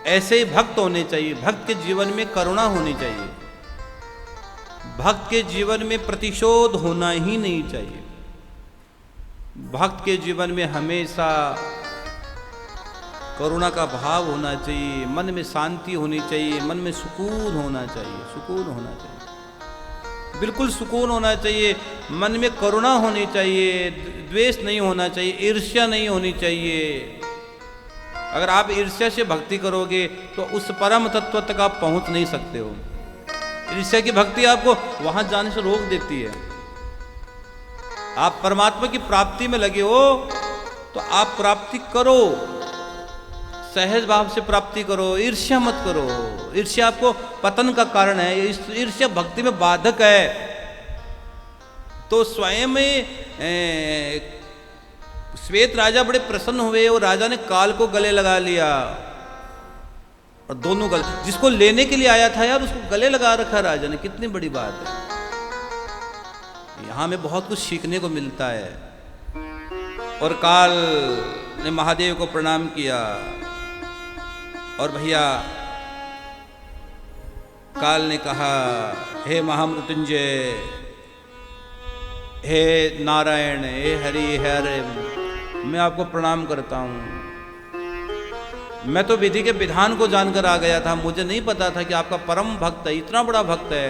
ऐसे ही भक्त होने चाहिए। भक्त के जीवन में करुणा होनी चाहिए। भक्त के जीवन में प्रतिशोध होना ही नहीं चाहिए। भक्त के जीवन में हमेशा करुणा का भाव होना चाहिए, मन में शांति होनी चाहिए, मन में सुकून होना चाहिए, सुकून होना चाहिए, बिल्कुल सुकून होना चाहिए। मन में करुणा होनी चाहिए, द्वेष नहीं होना चाहिए, ईर्ष्या नहीं होनी चाहिए। अगर आप ईर्ष्या से भक्ति करोगे तो उस परम तत्व तक आप पहुंच नहीं सकते हो। ईर्ष्या की भक्ति आपको वहां जाने से रोक देती है। आप परमात्मा की प्राप्ति में लगे हो तो आप प्राप्ति करो, सहज भाव से प्राप्ति करो, ईर्ष्या मत करो। ईर्ष्या आपको पतन का कारण है, ईर्ष्या भक्ति में बाधक है। तो स्वयं श्वेत राजा बड़े प्रसन्न हुए और राजा ने काल को गले लगा लिया, और दोनों गले, जिसको लेने के लिए आया था यार उसको गले लगा रखा राजा ने। कितनी बड़ी बात है। यहां में बहुत कुछ सीखने को मिलता है। और काल ने महादेव को प्रणाम किया, और भैया काल ने कहा, हे महामृत्युंजय, हे नारायण, हे हरि, हे हरे, मैं आपको प्रणाम करता हूं। मैं तो विधि के विधान को जानकर आ गया था, मुझे नहीं पता था कि आपका परम भक्त है, इतना बड़ा भक्त है।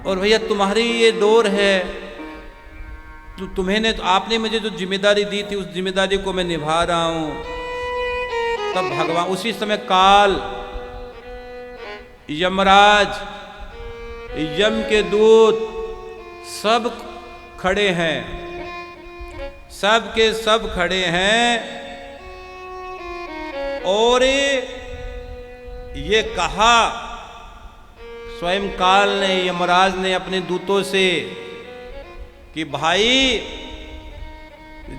और भैया तुम्हारी ये डोर है, तुम्हें तो आपने मुझे जो जिम्मेदारी दी थी उस जिम्मेदारी को मैं निभा रहा हूं। तब भगवान, उसी समय काल, यमराज, यम के दूत सब खड़े हैं, सब के सब खड़े हैं। और ये कहा स्वयं काल ने, यमराज ने अपने दूतों से कि भाई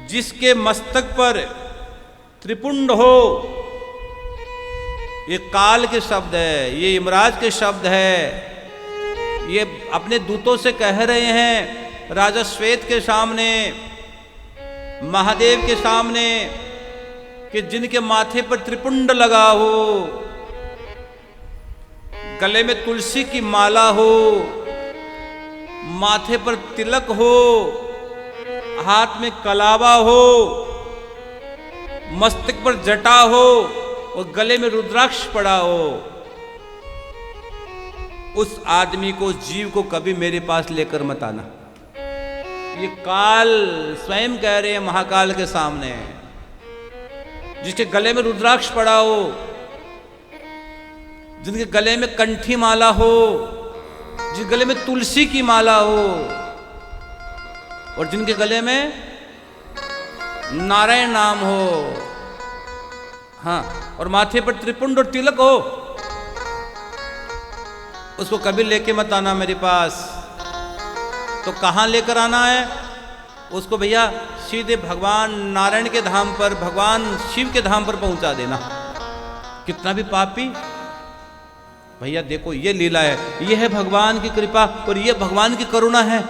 जिसके मस्तक पर त्रिपुंड हो, ये काल के शब्द है, ये यमराज के शब्द है, ये अपने दूतों से कह रहे हैं राजा श्वेत के सामने, महादेव के सामने, कि जिनके माथे पर त्रिपुंड लगा हो, गले में तुलसी की माला हो, माथे पर तिलक हो, हाथ में कलावा हो, मस्तक पर जटा हो और गले में रुद्राक्ष पड़ा हो, उस आदमी को, उस जीव को कभी मेरे पास लेकर मत आना। ये काल स्वयं कह रहे हैं महाकाल के सामने। जिसके गले में रुद्राक्ष पड़ा हो, जिनके गले में कंठी माला हो, जिस गले में तुलसी की माला हो, और जिनके गले में नारायण नाम हो, हाँ, और माथे पर त्रिपुंड और तिलक हो, उसको कभी लेके मत आना मेरे पास। तो कहाँ लेकर आना है उसको भैया? सीधे भगवान नारायण के धाम पर, भगवान शिव के धाम पर पहुंचा देना। कितना भी पापी, भैया देखो ये लीला है, ये है भगवान की कृपा और ये भगवान की करुणा है।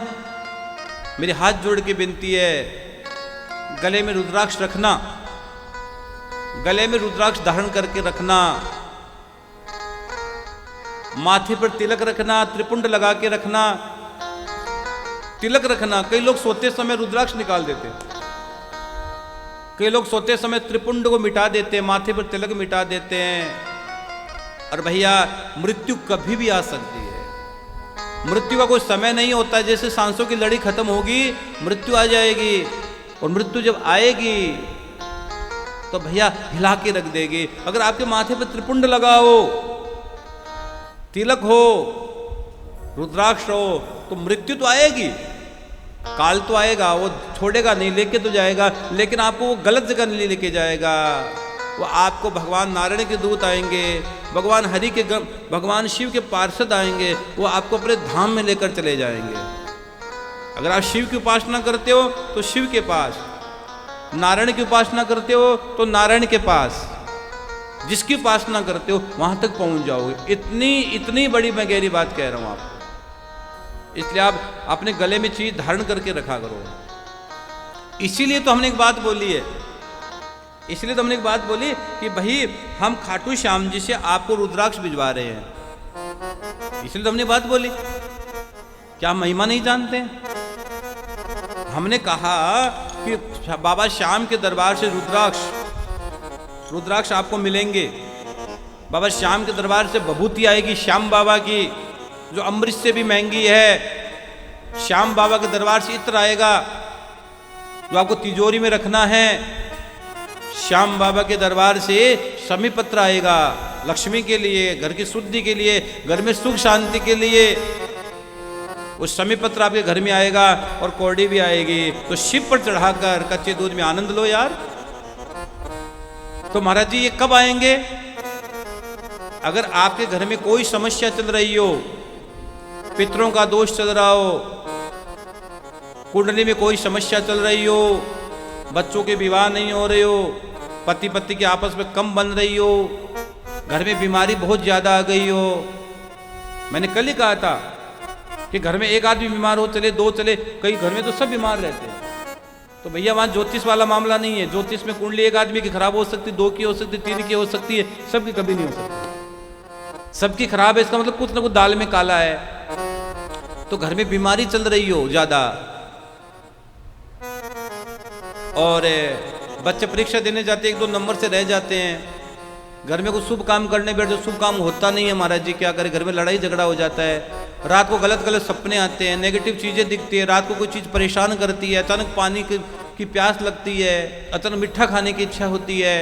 मेरे हाथ जोड़ के विनती है, गले में रुद्राक्ष रखना, गले में रुद्राक्ष धारण करके रखना, माथे पर तिलक रखना, त्रिपुंड लगा के रखना, तिलक रखना। कई लोग सोते समय रुद्राक्ष निकाल देते, कई लोग सोते समय त्रिपुंड को मिटा देते, माथे पर तिलक मिटा देते हैं। और भैया मृत्यु कभी भी आ सकती है, मृत्यु का कोई समय नहीं होता। जैसे सांसों की लड़ी खत्म होगी, मृत्यु आ जाएगी, और मृत्यु जब आएगी तो भैया हिला के रख देगी। अगर आपके माथे पर त्रिपुंड लगा हो, तिलक हो, रुद्राक्ष हो, तो मृत्यु तो आएगी, काल तो आएगा, वो छोड़ेगा नहीं, लेके तो जाएगा, लेकिन आपको वो गलत जगह नहीं लेके जाएगा। वो आपको भगवान नारायण के दूत आएंगे, भगवान हरि के, भगवान शिव के पार्षद आएंगे, वो आपको अपने धाम में लेकर चले जाएंगे। अगर आप शिव की उपासना करते हो तो शिव के पास, नारायण की उपासना करते हो तो नारायण के पास, जिसकी उपासना करते हो वहां तक पहुंच जाओगे। इतनी बड़ी मैं गहरी बात कह रहा हूं आपको। इसलिए आप अपने गले में चीज धारण करके रखा करो। इसीलिए तो हमने एक बात बोली है, इसलिए तो हमने एक बात बोली कि भाई हम खाटू श्याम जी से आपको रुद्राक्ष भिजवा रहे हैं, इसलिए तो हमने बात बोली। क्या महिमा नहीं जानते हैं? हमने कहा कि बाबा श्याम के दरबार से रुद्राक्ष आपको मिलेंगे। बाबा श्याम के दरबार से विभूति आएगी श्याम बाबा की, जो अमृत से भी महंगी है। श्याम बाबा के दरबार से इत्र आएगा जो आपको तिजोरी में रखना है। श्याम बाबा के दरबार से शमी पत्र आएगा लक्ष्मी के लिए, घर की शुद्धि के लिए, घर में सुख शांति के लिए। उस शमी पत्र आपके घर में आएगा और कौड़ी भी आएगी, तो शिव पर चढ़ाकर कच्चे दूध में आनंद लो यार। तो महाराज जी ये कब आएंगे? अगर आपके घर में कोई समस्या चल रही हो, पितरों का दोष चल रहा हो, कुंडली में कोई समस्या चल रही हो, बच्चों के विवाह नहीं हो रहे हो, पति पत्नी की आपस में कम बन रही हो, घर में बीमारी बहुत ज्यादा आ गई हो। मैंने कल ही कहा था कि घर में एक आदमी बीमार हो चले, दो चले, कई घर में तो सब बीमार रहते हैं। तो भैया वहां ज्योतिष वाला मामला नहीं है। ज्योतिष में कुंडली एक आदमी की खराब हो सकती, दो की हो सकती, तीन की हो सकती है, सबकी कभी नहीं हो सकती। सबकी खराब है इसका मतलब कुछ ना कुछ दाल में काला है। तो घर में बीमारी चल रही हो ज्यादा, और बच्चे परीक्षा देने जाते एक दो नंबर से रह जाते हैं, घर में कुछ शुभ काम करने बैठे, शुभ काम होता नहीं है महाराज जी, क्या करें? घर में लड़ाई झगड़ा हो जाता है, रात को गलत गलत सपने आते हैं, नेगेटिव चीज़ें दिखती है, रात को कोई चीज़ परेशान करती है, अचानक पानी की प्यास लगती है, अचानक मीठा खाने की इच्छा होती है,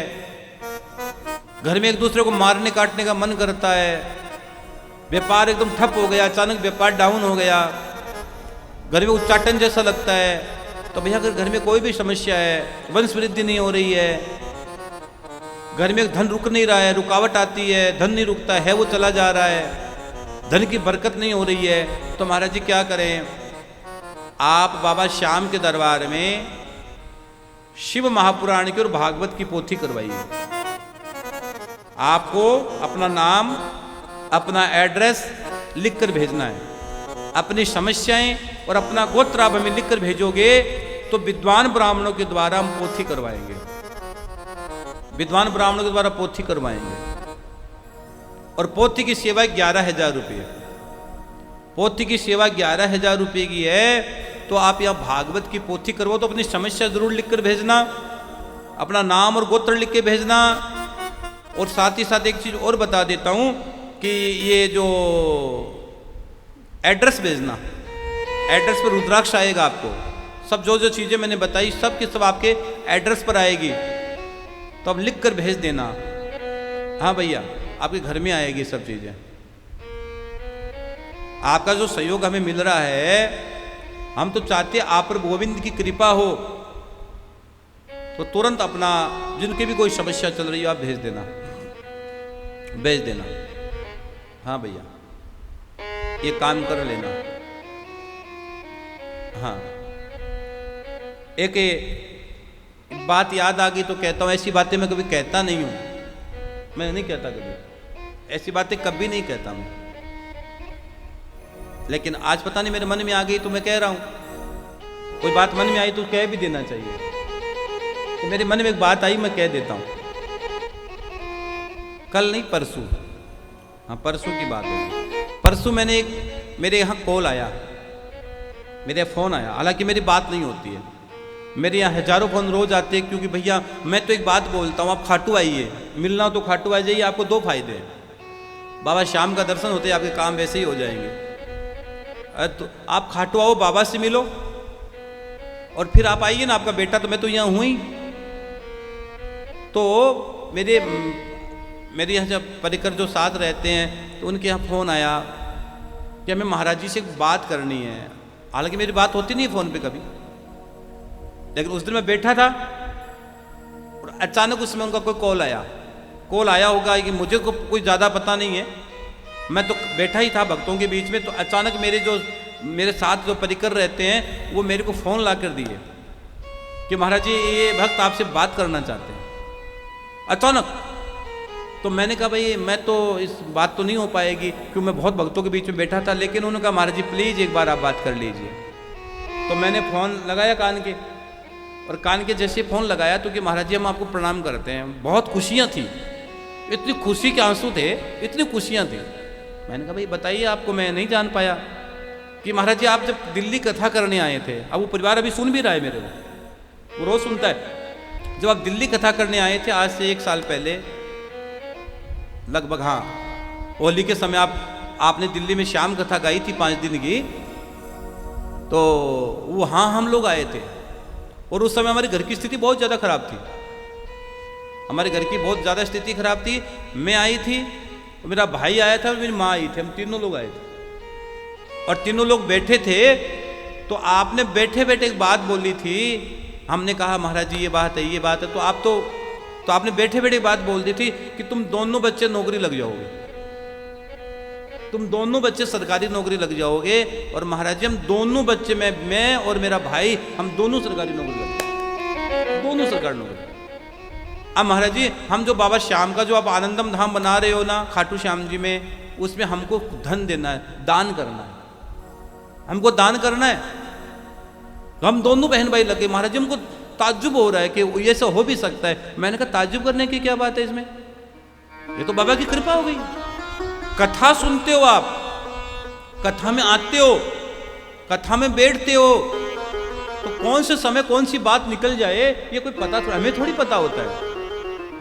घर में एक दूसरे को मारने काटने का मन करता है, व्यापार एकदम ठप हो गया, अचानक व्यापार डाउन हो गया, घर में उच्चाटन जैसा लगता है। तो भैया अगर घर में कोई भी समस्या है, वंश वृद्धि नहीं हो रही है, घर में धन रुक नहीं रहा है, रुकावट आती है, धन नहीं रुकता है, वो चला जा रहा है, धन की बरकत नहीं हो रही है, तो महाराज जी क्या करें? आप बाबा श्याम के दरबार में शिव महापुराण की और भागवत की पोथी करवाइए। आपको अपना नाम, अपना एड्रेस लिखकर भेजना है, अपनी समस्याएं और अपना गोत्र आप हमें लिखकर भेजोगे तो विद्वान ब्राह्मणों के द्वारा हम पोथी करवाएंगे, विद्वान ब्राह्मणों के द्वारा पोथी करवाएंगे। और पोथी की सेवा 11,000 रुपये, पोथी की सेवा 11,000 रुपये की है। तो आप यहाँ भागवत की पोथी करवाओ तो अपनी समस्या जरूर लिखकर भेजना, अपना नाम और गोत्र लिख के भेजना। और साथ ही साथ एक चीज और बता देता हूँ कि ये जो एड्रेस भेजना, एड्रेस पर रुद्राक्ष आएगा आपको, सब जो जो चीज़ें मैंने बताई सब की सब आपके एड्रेस पर आएगी, तो अब लिख कर भेज देना। हाँ भैया आपके घर में आएगी सब चीज़ें। आपका जो सहयोग हमें मिल रहा है, हम तो चाहते आप पर गोविंद की कृपा हो, तो तुरंत अपना जिनकी भी कोई समस्या चल रही है आप भेज देना, भेज देना। हाँ भैया ये काम कर लेना। हाँ एक बात याद आ गई तो कहता हूँ, ऐसी बातें मैं कभी कहता नहीं हूँ, मैं नहीं कहता कभी, ऐसी बातें कभी नहीं कहता मैं, लेकिन आज पता नहीं मेरे मन में आ गई तो मैं कह रहा हूँ। कोई बात मन में आई तो कह भी देना चाहिए, तो मेरे मन में एक बात आई मैं कह देता हूँ। कल नहीं परसों, हाँ परसों की बात होगी, परसों मैंने एक मेरे यहाँ कॉल आया, मेरे फ़ोन आया, हालांकि मेरी बात नहीं होती है, मेरे यहाँ हजारों फ़ोन रोज आते हैं, क्योंकि भैया मैं तो एक बात बोलता हूँ, आप खाटू आइए, मिलना हो तो खाटू आ जाइए, आपको दो फायदे हैं, बाबा श्याम का दर्शन होते हैं, आपके काम वैसे ही हो जाएंगे। तो आप खाटू आओ, बाबा से मिलो, और फिर आप आइए ना, आपका बेटा तो मैं तो यहाँ हूँ ही। तो मेरे यहाँ जब परिकर जो साथ रहते हैं तो उनके यहाँ फ़ोन आया कि हमें महाराज जी से बात करनी है, हालांकि मेरी बात होती नहीं फ़ोन पे कभी, लेकिन उस दिन मैं बैठा था और अचानक उसमें उनका कोई कॉल आया होगा कि मुझे को कोई ज़्यादा पता नहीं है, मैं तो बैठा ही था भक्तों के बीच में, तो अचानक मेरे साथ जो परिकर रहते हैं वो मेरे को फ़ोन ला कर दिए कि महाराज जी ये भक्त आपसे बात करना चाहते हैं, अचानक। तो मैंने कहा भाई मैं तो इस बात तो नहीं हो पाएगी क्योंकि मैं बहुत भक्तों के बीच में बैठा था, लेकिन उन्होंने कहा महाराज जी प्लीज़ एक बार आप बात कर लीजिए। तो मैंने फ़ोन लगाया कान के और कान के जैसे फ़ोन लगाया तो कि महाराज जी हम आपको प्रणाम करते हैं। बहुत खुशियाँ थी, इतनी खुशी के आंसू थे, इतनी खुशियाँ थी। मैंने कहा भाई बताइए, आपको मैं नहीं जान पाया कि महाराज जी आप जब दिल्ली कथा करने आए थे, अब वो परिवार अभी सुन भी रहा है मेरे वो रोज़ सुनता है। जब आप दिल्ली कथा करने आए थे आज से 1 साल पहले लगभग, हाँ, होली के समय आपने दिल्ली में श्याम कथा गाई थी 5 दिन की, तो वहाँ हम लोग आए थे और उस समय हमारे घर की स्थिति बहुत ज़्यादा खराब थी। हमारे घर की बहुत ज़्यादा स्थिति खराब थी। मैं आई थी, मेरा भाई आया था और मेरी माँ आई थी, हम तीनों लोग आए थे और तीनों लोग बैठे थे। तो आपने बैठे बैठे एक बात बोली थी, हमने कहा महाराज जी ये बात है, ये बात है, तो आपने बैठे बैठे बात बोल दी थी कि तुम दोनों बच्चे नौकरी लग जाओगे, तुम दोनों बच्चे सरकारी नौकरी लग जाओगे। और महाराज जी हम दोनों बच्चे, मैं और मेरा भाई, हम दोनों सरकारी नौकरी लग जाओगे, दोनों सरकारी नौकरी। अब महाराज जी हम जो बाबा श्याम का जो आप आनंदम धाम बना रहे हो ना खाटू श्याम जी में, उसमें हमको धन देना है, दान करना है, हमको दान करना है। तो हम दोनों बहन भाई लगे। महाराज जी हमको ताज्जुब हो रहा है कि ये सब हो भी सकता है। मैंने कहा ताज्जुब करने की क्या बात है इसमें, ये तो बाबा की कृपा हो गई। कथा सुनते हो आप, कथा में आते हो, कथा में बैठते हो, तो कौन से समय कौन सी बात निकल जाए ये कोई पता थोड़ा, हमें थोड़ी पता होता है।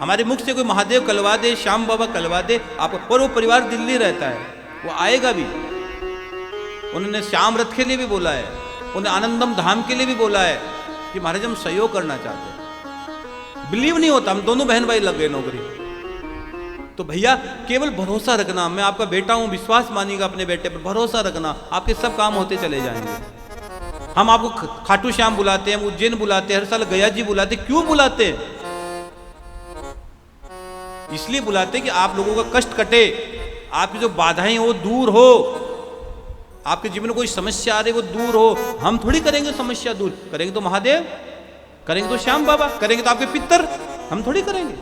हमारे मुख से कोई महादेव कलवा दे, श्याम बाबा कलवा दे आप, और वो परिवार दिल्ली रहता है, वो आएगा भी। उन्होंने श्याम रथ के लिए भी बोला है, उन्हें आनंदम धाम के लिए भी बोला है कि महाराज हम सहयोग करना चाहते हैं। बिलीव नहीं होता, हम दोनों बहन भाई लग गए नौकरी। तो भैया केवल भरोसा रखना, मैं आपका बेटा हूं, विश्वास मानिएगा अपने बेटे पर, भरोसा रखना, आपके सब काम होते चले जाएंगे। हम आपको खाटू श्याम बुलाते हैं, उज्जैन बुलाते हैं, हर साल गया जी बुलाते, क्यों बुलाते हैं? इसलिए बुलाते कि आप लोगों का कष्ट कटे, आपकी जो बाधाएं वो दूर हो, आपके जीवन में कोई समस्या आ रही वो दूर हो। हम थोड़ी करेंगे समस्या दूर, करेंगे तो महादेव, करेंगे तो श्याम बाबा, करेंगे तो आपके पितर, हम थोड़ी करेंगे,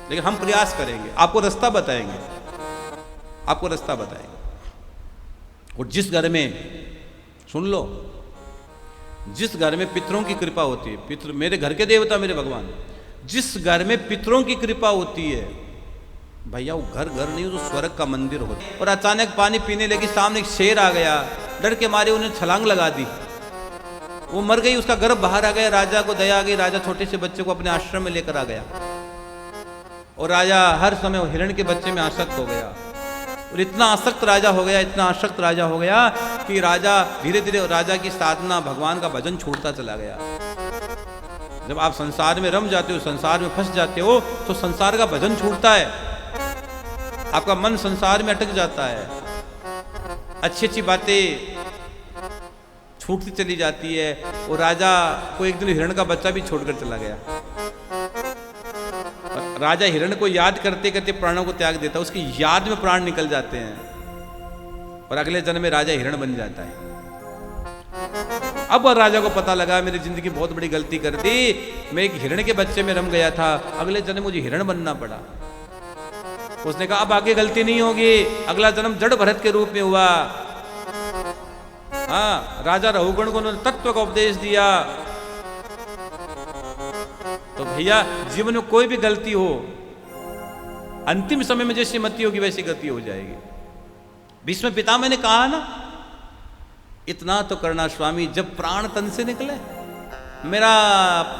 लेकिन हम प्रयास करेंगे, आपको रास्ता बताएंगे, आपको रास्ता बताएंगे। और जिस घर में, सुन लो, जिस घर में पितरों की कृपा होती है, पितर मेरे घर के देवता मेरे भगवान, जिस घर में पितरों की कृपा होती है भैया वो घर घर नहीं, तो स्वर्ग का मंदिर होता है। और अचानक पानी पीने लगी, सामने एक शेर आ गया, डर के मारे उन्हें छलांग लगा दी, वो मर गई, उसका गर्भ बाहर आ गया। राजा को दया आ गई, राजा छोटे से बच्चे को अपने आश्रम में लेकर आ गया और राजा हर समय हिरण के बच्चे में आसक्त हो गया। और इतना आसक्त राजा हो गया, इतना आसक्त राजा हो गया कि राजा धीरे धीरे राजा की साधना, भगवान का भजन छूटता चला गया। जब आप संसार में रम जाते हो, संसार में फंस जाते हो, तो संसार का भजन छूटता है, आपका मन संसार में अटक जाता है, अच्छी अच्छी बातें छूटती चली जाती है। और राजा को एक दिन हिरण का बच्चा भी छोड़कर चला गया। राजा हिरण को याद करते करते प्राणों को त्याग देता है, उसकी याद में प्राण निकल जाते हैं और अगले जन्म में राजा हिरण बन जाता है। अब राजा को पता लगा मेरी जिंदगी बहुत बड़ी गलती कर दी, मैं एक हिरण के बच्चे में रम गया था, अगले जन्म मुझे हिरण बनना पड़ा। उसने कहा अब आगे गलती नहीं होगी, अगला जन्म जड़ भरत के रूप में हुआ। हाँ, राजा रघुगण को उन्होंने तत्व का उपदेश दिया। तो भैया जीवन में कोई भी गलती हो, अंतिम समय में जैसी मति होगी वैसी गति हो जाएगी। भीष्म पितामह ने कहा ना, इतना तो करना स्वामी, जब प्राण तन से निकले, मेरा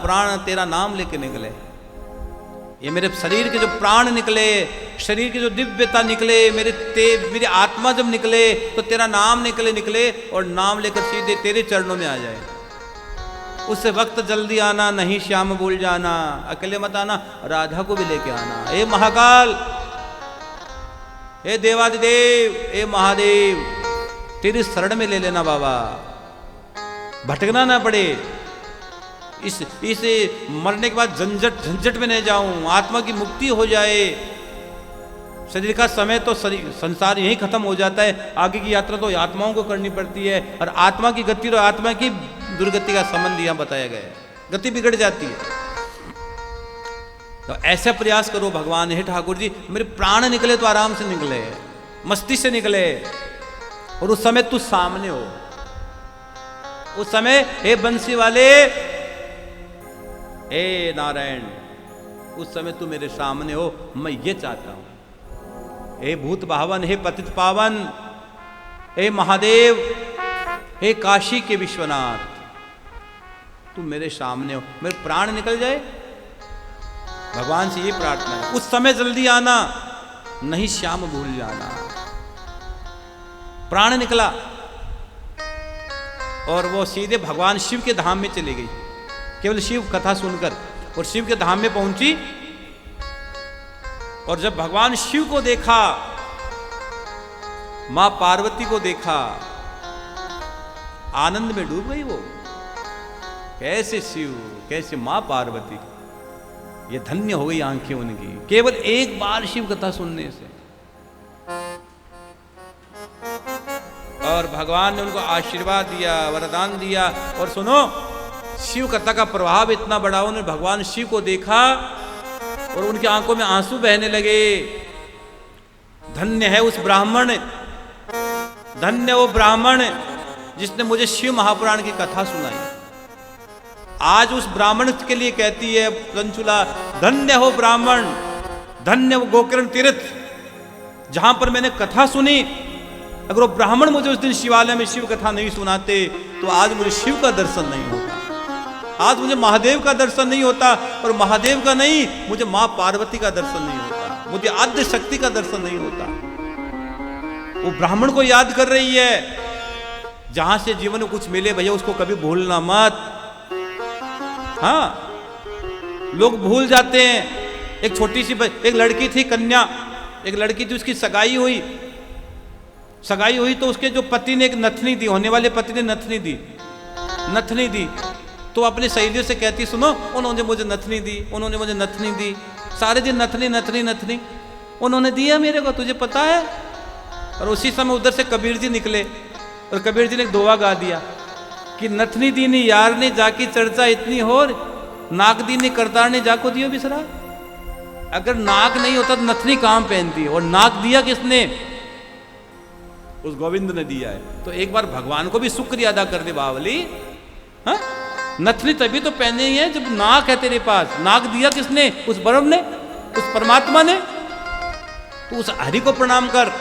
प्राण तेरा नाम लेके निकले, ये मेरे शरीर के जो प्राण निकले, शरीर की जो दिव्यता निकले, मेरी आत्मा जब निकले तो तेरा नाम निकले और नाम लेकर सीधे तेरे चरणों में आ जाए। उस वक्त जल्दी आना, नहीं श्याम भूल जाना, अकेले मत आना, राधा को भी लेके आना। हे महाकाल, हे देवादिदेव, हे महादेव, तेरी शरण में ले लेना बाबा, भटकना ना पड़े, इसे मरने के बाद झंझट में नहीं जाऊं, आत्मा की मुक्ति हो जाए। शरीर का समय तो संसार यही खत्म हो जाता है, आगे की यात्रा तो आत्माओं को करनी पड़ती है। और आत्मा की गति और आत्मा की दुर्गति का संबंध यहां बताया गया है, गति बिगड़ जाती है। तो ऐसा प्रयास करो भगवान, हे ठाकुर जी मेरे प्राण निकले तो आराम से निकले, मस्ती से निकले, और उस समय तू सामने हो। उस समय हे बंसी वाले हे नारायण, उस समय तू मेरे सामने हो, मैं ये चाहता हूं। हे भूत भावन, हे पतित पावन, हे महादेव, हे काशी के विश्वनाथ, तू मेरे सामने हो, मेरे प्राण निकल जाए। भगवान से ये प्रार्थना है। उस समय जल्दी आना, नहीं श्याम भूल जाना। प्राण निकला और वो सीधे भगवान शिव के धाम में चली गई, केवल शिव कथा सुनकर। और शिव के धाम में पहुंची और जब भगवान शिव को देखा, मां पार्वती को देखा, आनंद में डूब गई वो। कैसे शिव, कैसे मां पार्वती, ये धन्य हो गई आंखें उनकी केवल एक बार शिव कथा सुनने से। और भगवान ने उनको आशीर्वाद दिया, वरदान दिया। और सुनो, शिव कथा का प्रभाव इतना बड़ा, उन्होंने भगवान शिव को देखा और उनकी आंखों में आंसू बहने लगे। धन्य है उस ब्राह्मण, धन्य वो ब्राह्मण जिसने मुझे शिव महापुराण की कथा सुनाई। आज उस ब्राह्मण के लिए कहती है चंचुला, धन्य हो ब्राह्मण, धन्य वो गोकर्ण तीर्थ जहां पर मैंने कथा सुनी। अगर वो ब्राह्मण मुझे उस दिन शिवालय में शिव कथा नहीं सुनाते तो आज मुझे शिव का दर्शन नहीं होता, आज मुझे महादेव का दर्शन नहीं होता, और महादेव का नहीं, मुझे मां पार्वती का दर्शन नहीं होता, मुझे आद्य शक्ति का दर्शन नहीं होता। वो ब्राह्मण को याद कर रही है। जहां से जीवन में कुछ मिले भैया उसको कभी भूलना मत। हाँ, लोग भूल जाते हैं। एक छोटी सी एक लड़की थी, कन्या, एक लड़की थी, उसकी सगाई हुई। सगाई हुई तो उसके जो पति ने एक नथनी दी, होने वाले पति ने नथनी दी। तो अपनी सहेलियों से कहती, सुनो, उन्होंने मुझे नथनी दी, उन्होंने मुझे नथनी दी, सारे दिन नथनी उन्होंने दिया मेरे को, तुझे पता है। और उसी समय उधर से कबीर जी निकले और कबीर जी ने एक दोहा गा दिया कि नथनी दीनी यार ने जाकी चर्चा इतनी हो, नाक दीनी करतार ने जाको दियो बिसरा। अगर नाक नहीं होता तो नथनी कहां पहनती है, और नाक दिया किसने? उस गोविंद ने दिया है। तो एक बार भगवान को भी शुक्रिया अदा कर दे बावली। हाँ, नथनी तभी तो पहने ही है जब नाक है तेरे पास। नाक दिया किसने? उस ब्रह्म ने, उस परमात्मा ने। तो उस हरि को प्रणाम कर।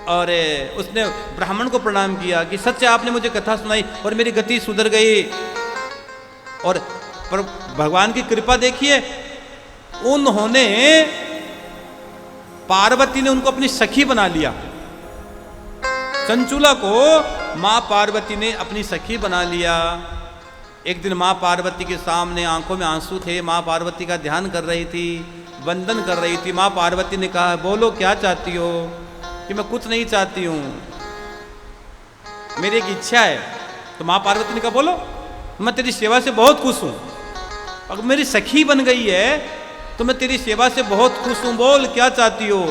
और उसने ब्राह्मण को प्रणाम किया कि सच आपने मुझे कथा सुनाई और मेरी गति सुधर गई। और पर भगवान की कृपा देखिए, उन्होंने, पार्वती ने उनको अपनी सखी बना लिया। चंचुला को मां पार्वती ने अपनी सखी बना लिया। एक दिन मां पार्वती के सामने आंखों में आंसू थे, मां पार्वती का ध्यान कर रही थी, वंदन कर रही थी। मां पार्वती ने कहा, बोलो क्या चाहती हो? कि मैं कुछ नहीं चाहती हूं, मेरी एक इच्छा है। तो मां पार्वती ने कहा, बोलो, मैं तेरी सेवा से बहुत खुश हूं, अगर मेरी सखी बन गई है तो मैं तेरी सेवा से बहुत खुश हूं, बोल क्या चाहती हो?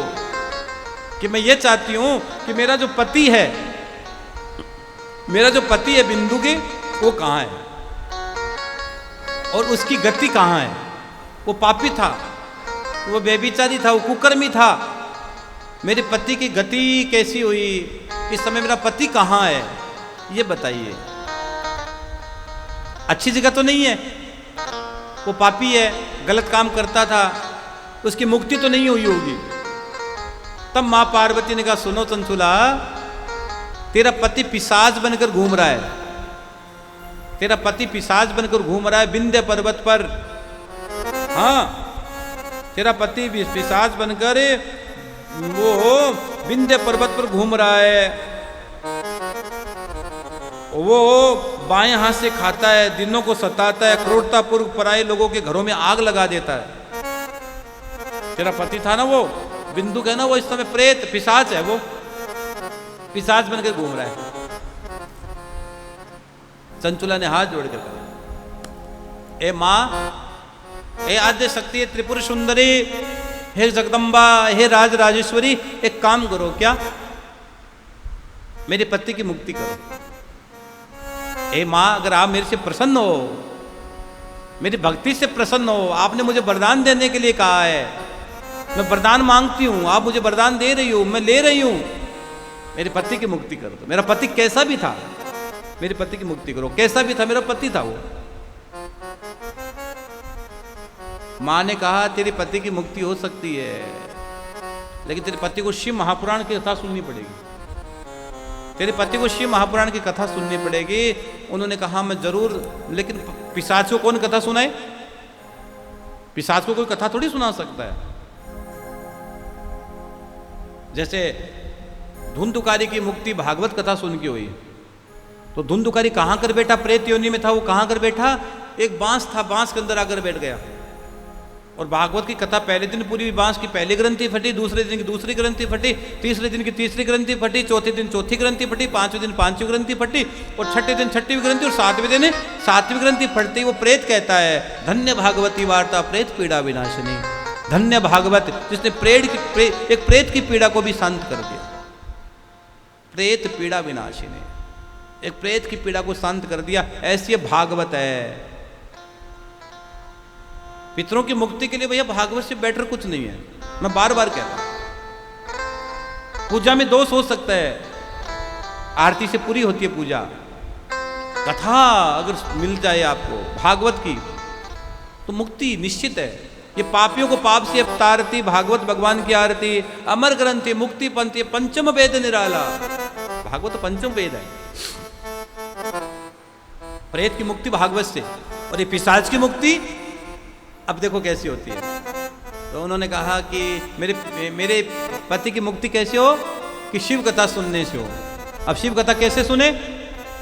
कि मैं ये चाहती हूं कि मेरा जो पति है बिंदु के, वो कहां है और उसकी गति कहां है? वो पापी था, वो बेविचारी था, वो कुकर्मी था। मेरे पति की गति कैसी हुई? इस समय मेरा पति कहां है, ये बताइए। अच्छी जगह तो नहीं है, वो पापी है, गलत काम करता था, उसकी मुक्ति तो नहीं हुई होगी। तब मां पार्वती ने कहा, सुनो चंचुला, तेरा पति पिशाच बनकर घूम रहा है, तेरा पति पिशाच बनकर घूम रहा है विंध्य पर्वत पर। हाँ, तेरा पति पिशाच बनकर वो विंध्य पर्वत पर घूम रहा है। वो बाएं हाथ से खाता है, दिनों को सताता है, क्रूरतापूर्वक पराये लोगों के घरों में आग लगा देता है। तेरा पति था ना वो बिंदु का ना, वो इस समय प्रेत पिशाच है, वो पिशाच बनकर घूम रहा है। चंचुला ने हाथ जोड़कर कहा, ए मां, हे आद्य शक्ति, त्रिपुर सुंदरी, हे जगदम्बा, हे राज राजेश्वरी, एक काम करो, क्या? मेरे पति की मुक्ति करो। ए मां, अगर आप मेरे से प्रसन्न हो, मेरी भक्ति से प्रसन्न हो, आपने मुझे वरदान देने के लिए कहा है, मैं वरदान मांगती हूं, आप मुझे वरदान दे रही हो, मैं ले रही हूं, मेरे पति की मुक्ति कर दो। मेरा पति कैसा भी था, मेरे पति की मुक्ति करो। कैसा भी था, मेरा पति था वो। माँ ने कहा तेरे पति की मुक्ति हो सकती है, लेकिन तेरे पति को शिव महापुराण की कथा सुननी पड़ेगी, तेरे पति को शिव महापुराण की कथा सुननी पड़ेगी। उन्होंने कहा मैं जरूर, लेकिन पिशाच को कौन कथा सुनाए? पिशाच को कोई कथा थोड़ी सुना सकता है। जैसे धुंधुकारी की मुक्ति भागवत कथा सुन के हुई, तो धुंधुकारी कहां कर बैठा? प्रेत योनि में था। वो कहां कर बैठा? एक बांस था, बांस के अंदर आकर बैठ गया। और भागवत की कथा पहले दिन पूरी, बांस की पहली ग्रंथि फटी, दूसरे दिन की दूसरी ग्रंथि फटी, तीसरे दिन की तीसरी ग्रंथि फटी, चौथे दिन चौथी ग्रंथि फटी, पांचवें दिन पांचवी ग्रंथि फटी, और छठे दिन छठवीं ग्रंथि, और सातवें दिन सातवीं ग्रंथि फटती। वो प्रेत कहता है धन्य भागवती वार्ता प्रेत पीड़ा विनाशिनी। धन्य भागवत जिसने एक प्रेत की पीड़ा को भी शांत कर दिया। प्रेत पीड़ा विनाशिनी, एक प्रेत की पीड़ा को शांत कर दिया। ऐसी भागवत है। पितरों की मुक्ति के लिए भैया भागवत से बेटर कुछ नहीं है। मैं बार बार कहता हूं, पूजा में दोष हो सकता है, आरती से पूरी होती है पूजा। कथा अगर मिल जाए आपको भागवत की तो मुक्ति निश्चित है। ये पापियों को पाप से तारती भागवत भगवान की आरती, अमर ग्रंथि मुक्ति पंथी पंचम वेद निराला। भागवत तो पंचम वेद है। प्रेत की मुक्ति भागवत से, और ये पिशाच की मुक्ति अब देखो कैसी होती है। तो उन्होंने कहा कि मेरे पति की मुक्ति कैसे हो? कि शिव कथा सुनने से हो। अब शिव कथा कैसे सुने?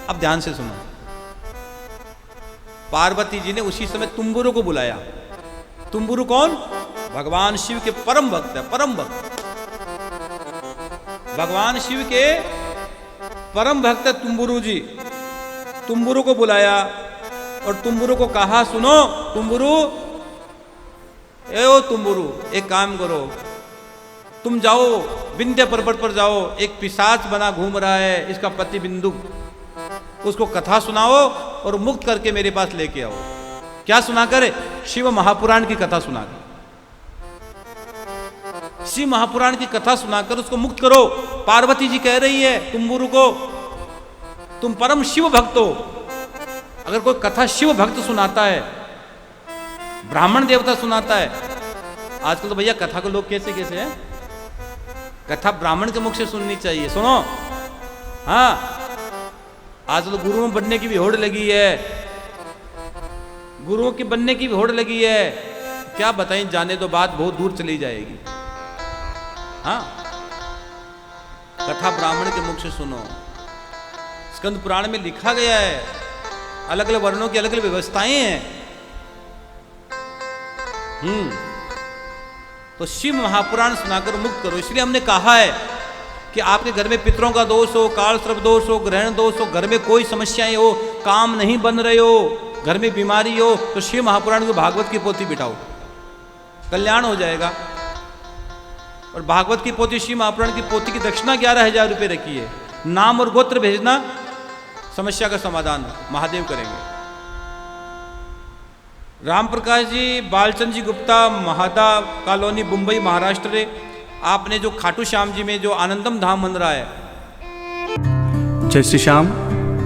अब ध्यान से सुनो। पार्वती जी ने उसी समय तुम्बुरु को बुलाया। तुम्बुरु कौन? भगवान शिव के परम भक्त है, परम भक्त। भगवान शिव के परम भक्त है तुम्बुरु जी। तुम्बुरु को बुलाया और तुम्बुरु को कहा सुनो तुम्बुरु, ए ओ तुम्बुरु, एक काम करो, तुम जाओ विंध्य पर्वत पर जाओ, एक पिशाच बना घूम रहा है, इसका पति बिंदु, उसको कथा सुनाओ और मुक्त करके मेरे पास लेके आओ। क्या सुनाकर? शिव महापुराण की कथा सुनाकर, शिव महापुराण की कथा सुनाकर उसको मुक्त करो। पार्वती जी कह रही है तुम्बुरु को, तुम परम शिव भक्त हो, अगर कोई कथा शिव भक्त सुनाता है, ब्राह्मण देवता सुनाता है। आजकल तो भैया कथा को लोग कैसे कैसे हैं, कथा ब्राह्मण के मुख से सुननी चाहिए। सुनो, हाँ, आज तो गुरुओं बनने की भी होड़ लगी है, गुरुओं की बनने की भी होड़ लगी है। क्या बताएं, जाने तो बात बहुत दूर चली जाएगी। हाँ, कथा ब्राह्मण के मुख से सुनो। स्कंद पुराण में लिखा गया है, अलग अलग वर्णों की अलग अलग व्यवस्थाएं हैं। तो शिव महापुराण सुनाकर मुक्त करो। इसलिए हमने कहा है कि आपके घर में पितरों का दोष हो, काल सर्प दोष हो, ग्रहण दोष हो, घर में कोई समस्याएं हो, काम नहीं बन रहे हो, घर में बीमारी हो, तो शिव महापुराण की भागवत की पोथी बिठाओ, कल्याण हो जाएगा। और भागवत की पोथी, शिव महापुराण की पोथी की दक्षिणा 11,000 रुपये रखी है। नाम और गोत्र भेजना, समस्या का समाधान महादेव करेंगे। राम प्रकाश जी, बालचंद जी गुप्ता, महादा कॉलोनी, मुंबई, महाराष्ट्र। आपने जो खाटू श्याम जी में जो आनंदम धाम बन रहा है। जय श्री श्याम।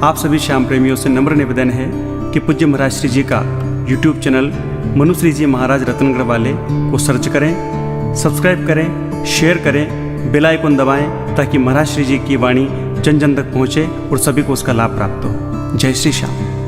आप सभी श्याम प्रेमियों से नम्र निवेदन है कि पूज्य महाराज श्री जी का यूट्यूब चैनल मनुश्री जी महाराज रत्नगढ़ वाले को सर्च करें, सब्सक्राइब करें, शेयर करें, बेल आइकन दबाएं, ताकि महाराज श्री जी की वाणी जन जन तक पहुँचे और सभी को उसका लाभ प्राप्त हो। जय श्री श्याम।